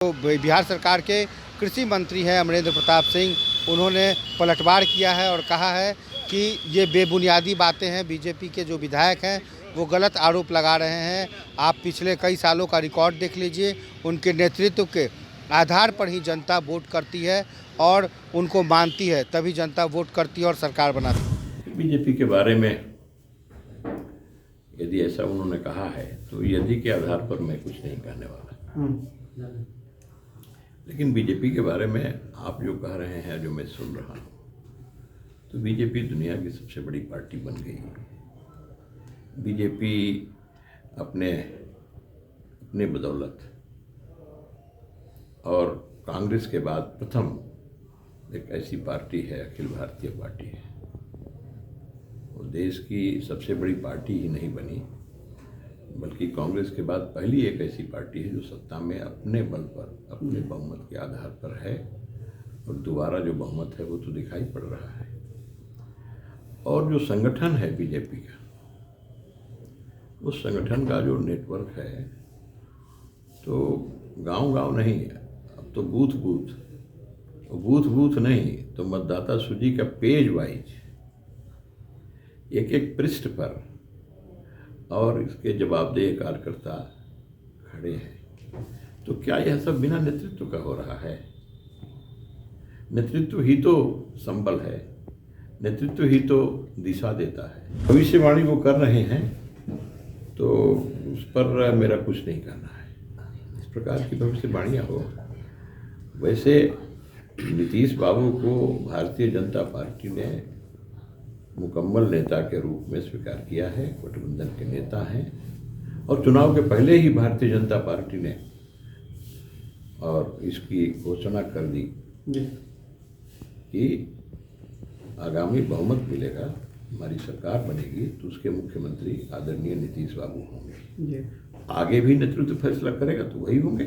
तो बिहार सरकार के कृषि मंत्री हैं अमरेंद्र प्रताप सिंह, उन्होंने पलटवार किया है और कहा है कि ये बेबुनियादी बातें हैं। बीजेपी के जो विधायक हैं वो गलत आरोप लगा रहे हैं। आप पिछले कई सालों का रिकॉर्ड देख लीजिए, उनके नेतृत्व के आधार पर ही जनता वोट करती है और उनको मानती है, तभी जनता वोट करती है और सरकार बनाती है। बीजेपी के बारे में यदि ऐसा उन्होंने कहा है तो यदि के आधार पर मैं कुछ नहीं कहने वाला। लेकिन बीजेपी के बारे में आप जो कह रहे हैं, जो मैं सुन रहा हूँ, तो बीजेपी दुनिया की सबसे बड़ी पार्टी बन गई है। बीजेपी अपने बदौलत और कांग्रेस के बाद प्रथम एक ऐसी पार्टी है, अखिल भारतीय पार्टी है। वो देश की सबसे बड़ी पार्टी ही नहीं बनी, बल्कि कांग्रेस के बाद पहली एक ऐसी पार्टी है जो सत्ता में अपने बल पर, अपने बहुमत के आधार पर है। और दोबारा जो बहुमत है वो तो दिखाई पड़ रहा है। और जो संगठन है बीजेपी का, उस संगठन का जो नेटवर्क है, तो गांव-गांव नहीं है, अब तो बूथ नहीं तो मतदाता सूची का पेज वाइज एक पृष्ठ पर और इसके जवाबदेह कार्यकर्ता खड़े हैं। तो क्या यह सब बिना नेतृत्व का हो रहा है? नेतृत्व ही तो संबल है, नेतृत्व ही तो दिशा देता है। भविष्यवाणी वो कर रहे हैं तो उस पर मेरा कुछ नहीं कहना है। इस प्रकार की भविष्यवाणियाँ हो। वैसे नीतीश बाबू को भारतीय जनता पार्टी ने मुकम्मल नेता के रूप में स्वीकार किया है, गठबंधन के नेता हैं। और चुनाव के पहले ही भारतीय जनता पार्टी ने और इसकी घोषणा कर दी कि आगामी बहुमत मिलेगा, हमारी सरकार बनेगी तो उसके मुख्यमंत्री आदरणीय नीतीश बाबू होंगे। आगे भी नेतृत्व फैसला करेगा तो वही होंगे।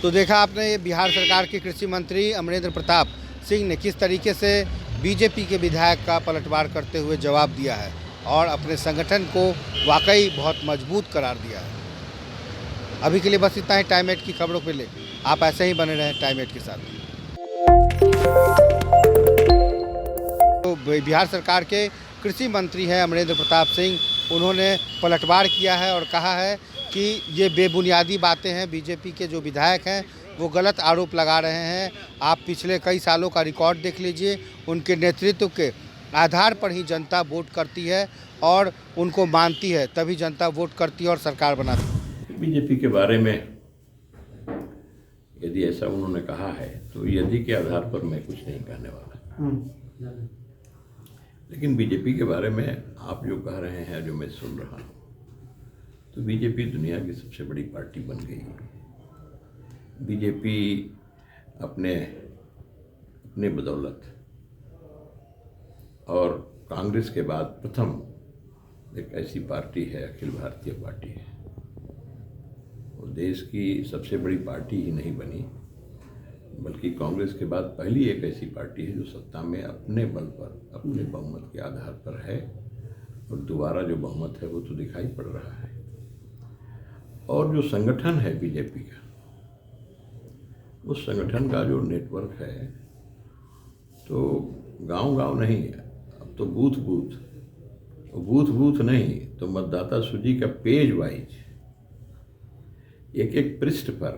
तो देखा आपने, ये बिहार सरकार के कृषि मंत्री अमरेंद्र प्रताप सिंह ने किस तरीके से बीजेपी के विधायक का पलटवार करते हुए जवाब दिया है और अपने संगठन को वाकई बहुत मजबूत करार दिया है। अभी के लिए बस इतना ही। टाइम 8 की खबरों के लिए आप ऐसे ही बने रहें टाइम 8 के साथ। तो बिहार सरकार के कृषि मंत्री हैं अमरेंद्र प्रताप सिंह, उन्होंने पलटवार किया है और कहा है कि ये बेबुनियादी बातें हैं। बीजेपी के जो विधायक हैं वो गलत आरोप लगा रहे हैं। आप पिछले कई सालों का रिकॉर्ड देख लीजिए, उनके नेतृत्व के आधार पर ही जनता वोट करती है और उनको मानती है, तभी जनता वोट करती है और सरकार बनाती है। बीजेपी के बारे में यदि ऐसा उन्होंने कहा है तो यदि के आधार पर मैं कुछ नहीं कहने वाला। लेकिन बीजेपी के बारे में आप जो कह रहे हैं, जो मैं सुन रहा हूँ, तो बीजेपी दुनिया की सबसे बड़ी पार्टी बन गई है। बीजेपी अपने बदौलत और कांग्रेस के बाद प्रथम एक ऐसी पार्टी है, अखिल भारतीय पार्टी है। वो देश की सबसे बड़ी पार्टी ही नहीं बनी, बल्कि कांग्रेस के बाद पहली एक ऐसी पार्टी है जो सत्ता में अपने बल पर, अपने बहुमत के आधार पर है। और दोबारा जो बहुमत है वो तो दिखाई पड़ रहा है। और जो संगठन है बीजेपी का, उस संगठन का जो नेटवर्क है, तो गांव-गांव नहीं है, अब तो बूथ नहीं तो मतदाता सूची का पेज वाइज एक पृष्ठ पर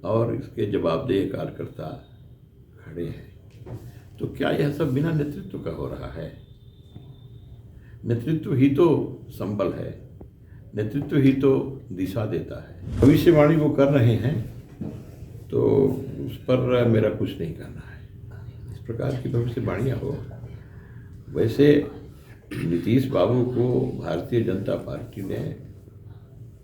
और इसके जवाबदेह कार्यकर्ता खड़े हैं। तो क्या यह सब बिना नेतृत्व का हो रहा है? नेतृत्व ही तो संबल है, नेतृत्व ही तो दिशा देता है। भविष्यवाणी वो कर रहे हैं तो उस पर मेरा कुछ नहीं कहना है। इस प्रकार की भविष्यवाणियाँ हो। वैसे नीतीश बाबू को भारतीय जनता पार्टी ने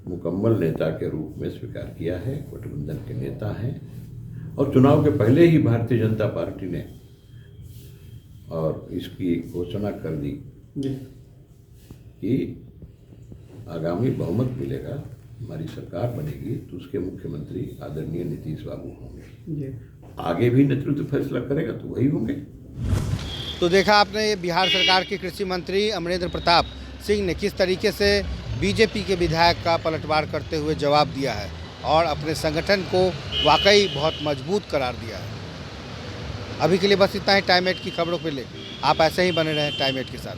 मुकम्मल नेता के रूप में स्वीकार किया है, गठबंधन के नेता हैं। और चुनाव के पहले ही भारतीय जनता पार्टी ने और इसकी घोषणा कर दी कि आगामी बहुमत मिलेगा, हमारी सरकार बनेगी तो उसके मुख्यमंत्री आदरणीय नीतीश बाबू होंगे। आगे भी नेतृत्व फैसला करेगा तो वही होंगे। तो देखा आपने, ये बिहार सरकार के कृषि मंत्री अमरेंद्र प्रताप सिंह ने किस तरीके से बीजेपी के विधायक का पलटवार करते हुए जवाब दिया है और अपने संगठन को वाकई बहुत मजबूत करार दिया है। अभी के लिए बस इतना ही टाइम 8 की खबरों के लिए। आप ऐसे ही बने रहें टाइम 8 के साथ।